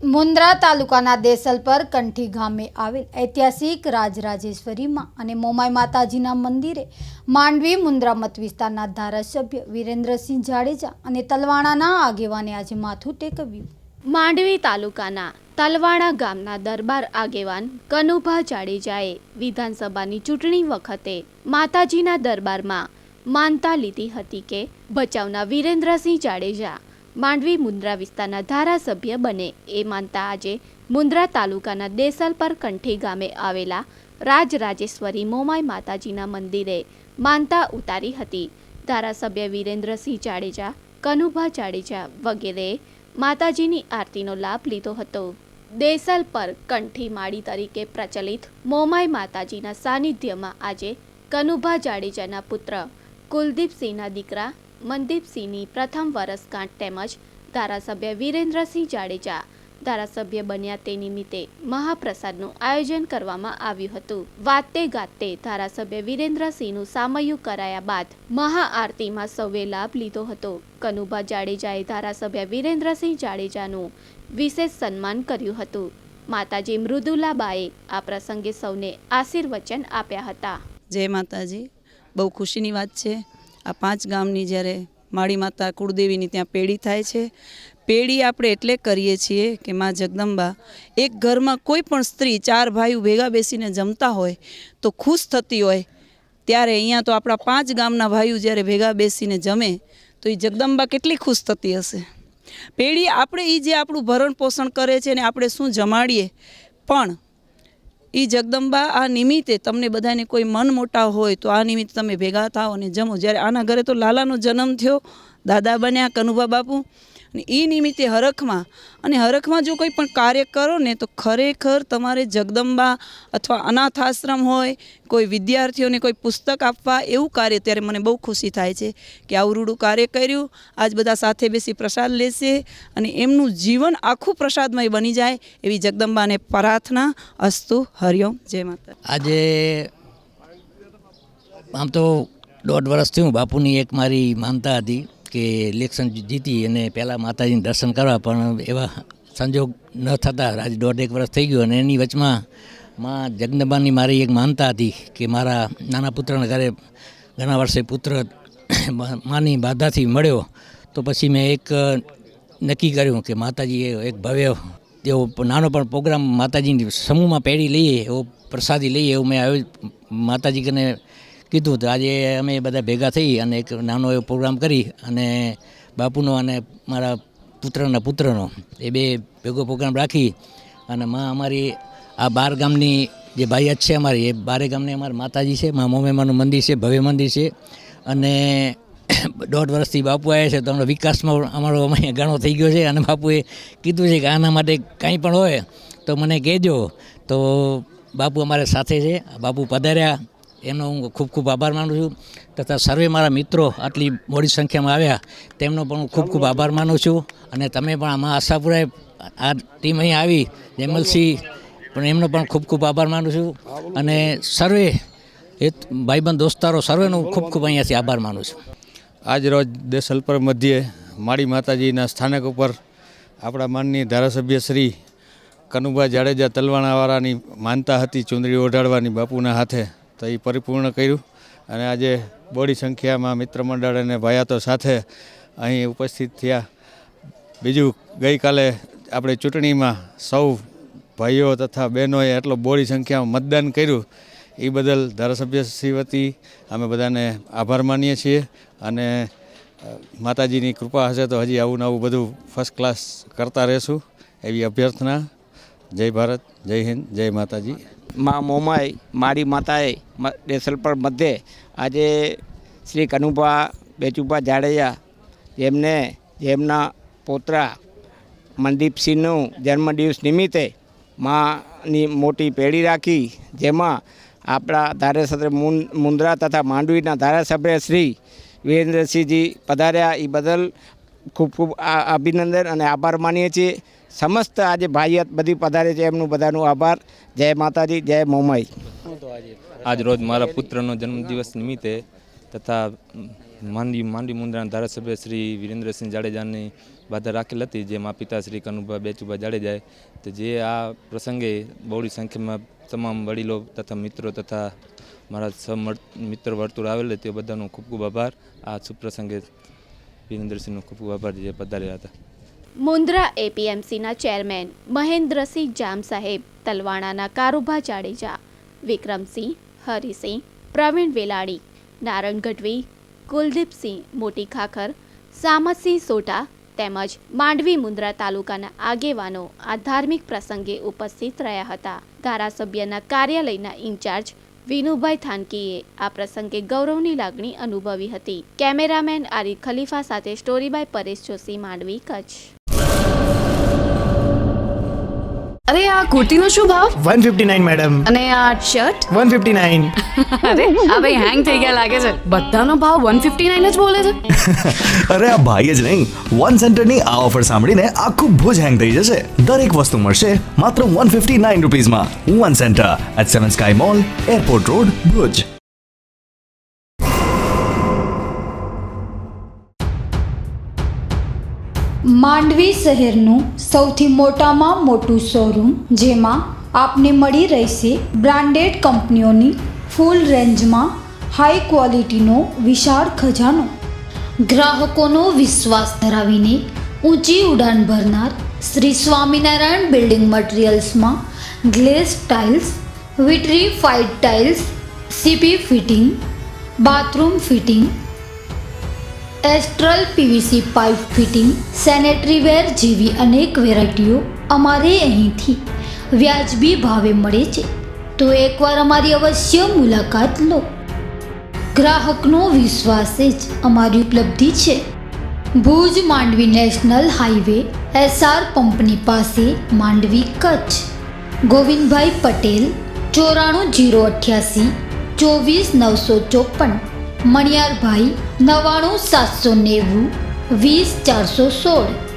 મુન્દ્રા તાલુકાના દેસલપર કંઠી ગામે આવેલ ઐતિહાસિક રાજરાજેશ્વરીમાં અને મોમાઈ માતાજીના મંદિરે માંડવી મુન્દ્રા મત વિસ્તારના ધારાસભ્ય વિરેન્દ્રસિંહ જાડેજા અને તલવાણાના આગેવાને આજે માથું ટેકવ્યું। માંડવી તાલુકાના તલવાણા ગામના દરબાર આગેવાન કનુભા જાડેજાએ વિધાનસભાની ચૂંટણી વખતે માતાજીના દરબારમાં માનતા લીધી હતી કે ભચાઉના વિરેન્દ્રસિંહ જાડેજા માંડવી મુન્દ્રા વિસ્તારના ધારાસભ્ય બને એ માનતા આજે મુન્દ્રા તાલુકાના દેસલપર કંઠી ગામે આવેલા રાજરાજેશ્વરી મોમાઈ માતાજીના મંદિરે માનતા ઉતારી હતી। ધારાસભ્ય વિરેન્દ્રસિંહ જાડેજા, કનુભા જાડેજા વગેરે માતાજીની આરતીનો લાભ લીધો હતો। દેસલપર કંઠી માળી તરીકે પ્રચલિત મોમાઈ માતાજીના સાનિધ્યમાં આજે કનુભા જાડેજાના પુત્ર કુલદીપસિંહના દીકરા મનદીપસિંહની પ્રથમ વરસગાંઠ તેમજ ધારાસભ્ય વિરેન્દ્રસિંહ જાડેજા ધારાસભ્ય બન્યા તે નિમિત્તે મહાપ્રસાદનું આયોજન કરવામાં આવ્યું હતું। વાતે ગાતે ધારાસભ્ય વિરેન્દ્રસિંહનું સામયું કરાયા બાદ મહાઆરતીમાં સૌએ લાભ લીધો હતો। કનુભા જાડેજાએ ધારાસભ્ય વિરેન્દ્રસિંહ જાડેજાનું વિશેષ સન્માન કર્યું હતું। માતાજી મૃદુલાબાએ આ પ્રસંગે સૌને આશીર્વચન આપ્યા હતા। જય માતાજી। બહુ ખુશીની વાત છે। આ 5 ગામની જ્યારે માળી માતા કુળદેવીની ત્યાં પેઢી થાય છે। પેઢી આપણે એટલે કરીએ છીએ કે માં જગદંબા એક ઘરમાં કોઈ પણ સ્ત્રી 4 ભાઈઓ ભેગા બેસીને જમતા હોય તો ખુશ થતી હોય, ત્યારે અહીંયા તો આપણા 5 ગામના ભાઈઓ જ્યારે ભેગા બેસીને જમે તો એ જગદંબા કેટલી ખુશ થતી હશે। પેઢી આપણે એ જે આપણું ભરણ પોષણ કરે છે ને આપણે શું જમાડીએ, પણ એ જગદંબા આ નિમિત્તે તમને બધાને કોઈ મન મોટાવ હોય તો આ નિમિત્તે તમે ભેગા થાઓ અને જમો। જ્યારે આના ઘરે તો લાલાનો જન્મ થયો, દાદા બન્યા કનુભા બાપુ, અને એ નિમિત્તે હરખમાં જો કોઈ પણ કાર્ય કરો ને તો ખરેખર તમારે જગદંબા અથવા અનાથ આશ્રમ હોય, કોઈ વિદ્યાર્થીઓને કોઈ પુસ્તક આપવા, એવું કાર્ય ત્યારે મને બહુ ખુશી થાય છે કે આવું રૂડું કાર્ય કર્યું। આજ બધા સાથે બેસી પ્રસાદ લેશે અને એમનું જીવન આખું પ્રસાદમય બની જાય એવી જગદંબાને પ્રાર્થના અસ્તુ। હરિઓમ, જય માતા। આજે આમ તો 1.5 વર્ષ થયું બાપુની એક મારી માનતા હતી કે ઇલેક્શન જીતી અને પહેલાં માતાજીને દર્શન કરવા, પણ એવા સંજોગ ન થતા આજે 1.5 વર્ષ થઈ ગયું। અને એની વચમાં માં જગદંબાની મારી એક માનતા હતી કે મારા નાના પુત્રના ઘરે ઘણા વર્ષે પુત્ર માની બાધાથી મળ્યો, તો પછી મેં એક નક્કી કર્યું કે માતાજીએ એક ભવ્ય એવો નાનો પણ પ્રોગ્રામ માતાજીની સમૂહમાં પેઢી લઈએ, એવો પ્રસાદી લઈએ એવું મેં માતાજી કને કીધું। તો આજે અમે બધા ભેગા થઈ અને એક નાનો એવો પ્રોગ્રામ કરી અને બાપુનો અને મારા પુત્રનો એ બે ભેગો પ્રોગ્રામ રાખી અને માં અમારી આ 12 ગામની જે ભાઈયાત છે અમારી, એ 12 ગામની અમારી માતાજી છે। માં મોમેમાનું મંદિર છે, ભવ્ય મંદિર છે। અને 1.5 વર્ષથી બાપુ આવ્યા છે તો અમારો વિકાસમાં અમારો અહીંયા ઘણો થઈ ગયો છે। અને બાપુએ કીધું છે કે આના માટે કંઈ પણ હોય તો મને કહેજો। તો બાપુ અમારે સાથે છે, બાપુ પધાર્યા એનો હું ખૂબ ખૂબ આભાર માનું છું, તથા સર્વે મારા મિત્રો આટલી મોટી સંખ્યામાં આવ્યા તેમનો પણ હું ખૂબ ખૂબ આભાર માનું છું। અને તમે પણ આમાં આશાપુરાએ આ ટીમ અહીં આવી, જયમલસિંહ પણ એમનો પણ ખૂબ ખૂબ આભાર માનું છું। અને સર્વે એ ભાઈબંધ દોસ્તારો સર્વેનો ખૂબ ખૂબ અહીંયાથી આભાર માનું છું। આજ રોજ દેસલપર મધ્યે માળી માતાજીના સ્થાનક ઉપર આપણા માનનીય ધારાસભ્ય શ્રી કનુભા જાડેજા તલવાણાવાળાની માનતા હતી ચુંદડી ઓઢાડવાની બાપુના હાથે, તો એ પરિપૂર્ણ કર્યું। અને આજે બોડી સંખ્યામાં મિત્ર મંડળ અને ભાયાતો સાથે અહીં ઉપસ્થિત થયા। બીજું, ગઈકાલે આપણે ચૂંટણીમાં સૌ ભાઈઓ તથા બહેનોએ એટલો બોડી સંખ્યામાં મતદાન કર્યું, એ બદલ ધારાસભ્ય શ્રી વતી અમે બધાને આભાર માનીએ છીએ। અને માતાજીની કૃપા હશે તો હજી આવું નવું બધું ફર્સ્ટ ક્લાસ કરતા રહેશું એવી અભ્યર્થના। જય ભારત, જય હિન્દ, જય માતાજી। માં મોમાઈ મારી માતાએ દેસલપર મધ્યે આજે શ્રી કનુભા બેચુભા જાડેજા જેમના પોતરા મનદીપસિંહનું જન્મદિવસ નિમિત્તે માની મોટી પેઢી રાખી, જેમાં આપણા ધારાસભ્ય મુન્દ્રા તથા માંડવીના ધારાસભ્ય શ્રી વિરેન્દ્રસિંહજી પધાર્યા, એ બદલ ખૂબ ખૂબ અભિનંદન અને આભાર માનીએ છીએ। સમસ્ત આજે ભાઈયાત બધી પધારે છે, એમનું બધાનું આભાર। જય માતાજી, જય મોમાઈ। આજ રોજ મારા પુત્રનો જન્મદિવસ નિમિત્તે તથા માંડવી મુન્દ્રાના ધારાસભ્ય શ્રી વિરેન્દ્રસિંહ જાડેજાની બાધા રાખેલ હતી, જેમાં પિતા શ્રી કનુભા બેચુભા જાડેજાએ તો જે આ પ્રસંગે બહોળી સંખ્યામાં તમામ વડીલો તથા મિત્રો તથા મારા મિત્ર વર્તુળ આવેલ તે બધાનો ખૂબ ખૂબ આભાર. આ શુભ પ્રસંગે વિરેન્દ્રસિંહનો ખૂબ ખૂબ આભાર જે પધાર્યા હતા. મુન્દ્રા એપીએમસીના ચેરમેન મહેન્દ્રસિંહ જામ સાહેબ, તલવાણાના કારુભા જાડેજા, વિક્રમસિંહ, હરિસિંહ, પ્રવીણ વેલાણી, નારણ ગઢવી, કુલદીપસિંહ મોટી ખાખર, સામતસિંહ સોઢા તેમજ માંડવી મુન્દ્રા તાલુકાના આગેવાનો આ ધાર્મિક પ્રસંગે ઉપસ્થિત રહ્યા હતા. ધારાસભ્યના કાર્યાલયના ઇન્ચાર્જ વિનુભાઈ થાનકીએ આ પ્રસંગે ગૌરવની લાગણી અનુભવી હતી. કેમેરામેન આરિફ ખલીફા સાથે સ્ટોરી બાય પરેશ જોશી, માંડવી, કચ્છ. અરે આ કુર્તીનો શું ભાવ? 159 મેડમ. અને આ શર્ટ? 159. અરે આ ભાઈ હેંગ થઈ ગયા લાગે છે. બધાનો ભાવ 159 જ બોલે છે. અરે આ ભાઈ જ નહીં, વન સેન્ટરની આ ઓફર સાંભળીને આખું ભુજ હેંગ થઈ જશે. દરેક વસ્તુ મળશે માત્ર 159 રૂપીસમાં. One centre at 7 sky mall, airport road, Bhuj. Mandvi શહેરનું સૌથી મોટામાં મોટું શોરૂમ, જેમાં આપને મળી રહેશે બ્રાન્ડેડ કંપનીઓની ફૂલ રેન્જમાં હાઈ ક્વોલિટીનો વિશાળ ખજાનો. ગ્રાહકોનો વિશ્વાસ ધરાવીને ઊંચી ઉડાન ભરનાર શ્રી સ્વામિનારાયણ બિલ્ડિંગ મટીરિયલ્સમાં glaze tiles, vitrified tiles, CP fitting, bathroom fitting, Astral PVC pipe fitting, sanitary ware જેવી અનેક વેરાયટીઓ અમારે અહીંથી વ્યાજબી ભાવે મળે છે. તો એકવાર અમારી અવશ્ય મુલાકાત લો. ગ્રાહકનો વિશ્વાસ જ અમારી ઉપલબ્ધિ છે. Bhuj Mandvi national highway, SR પંપની પાસે, માંડવી, કચ્છ. ગોવિંદભાઈ પટેલ, 94 088 24 954. મણિયારભાઈ, 99 790 20 416.